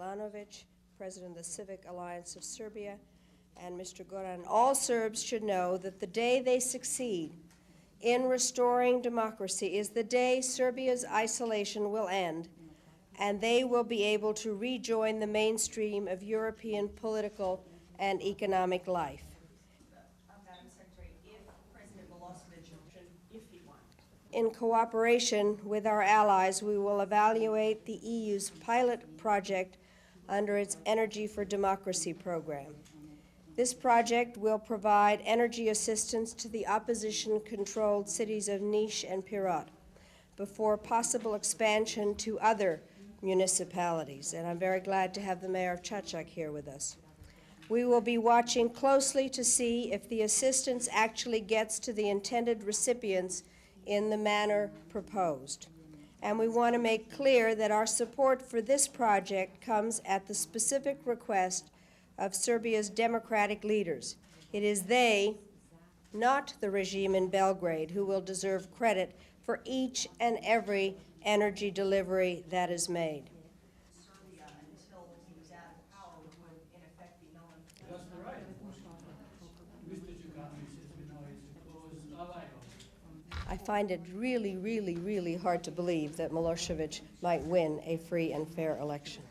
Milanović, President of the Civic Alliance of Serbia, and Mr. Goran. All Serbs should know that the day they succeed in restoring democracy is the day Serbia's isolation will end, and they will be able to rejoin the mainstream of European political and economic life. Madam Secretary, if President Milošević, if he wants. In cooperation with our allies, we will evaluate the EU's pilot project under its Energy for Democracy program. This project will provide energy assistance to the opposition-controlled cities of Niš and Pirot before possible expansion to other municipalities. And I'm very glad to have the mayor of Čačak here with us. We will be watching closely to see if the assistance actually gets to the intended recipients in the manner proposed. And we want to make clear that our support for this project comes at the specific request of Serbia's democratic leaders. It is they, not the regime in Belgrade, who will deserve credit for each and every energy delivery that is made. Serbia, until he was out of power, would in effect be known. That's right. Mr. Đukanović, as we know, is a close ally of. I find it really, really, really hard to believe that Milošević might win a free and fair election.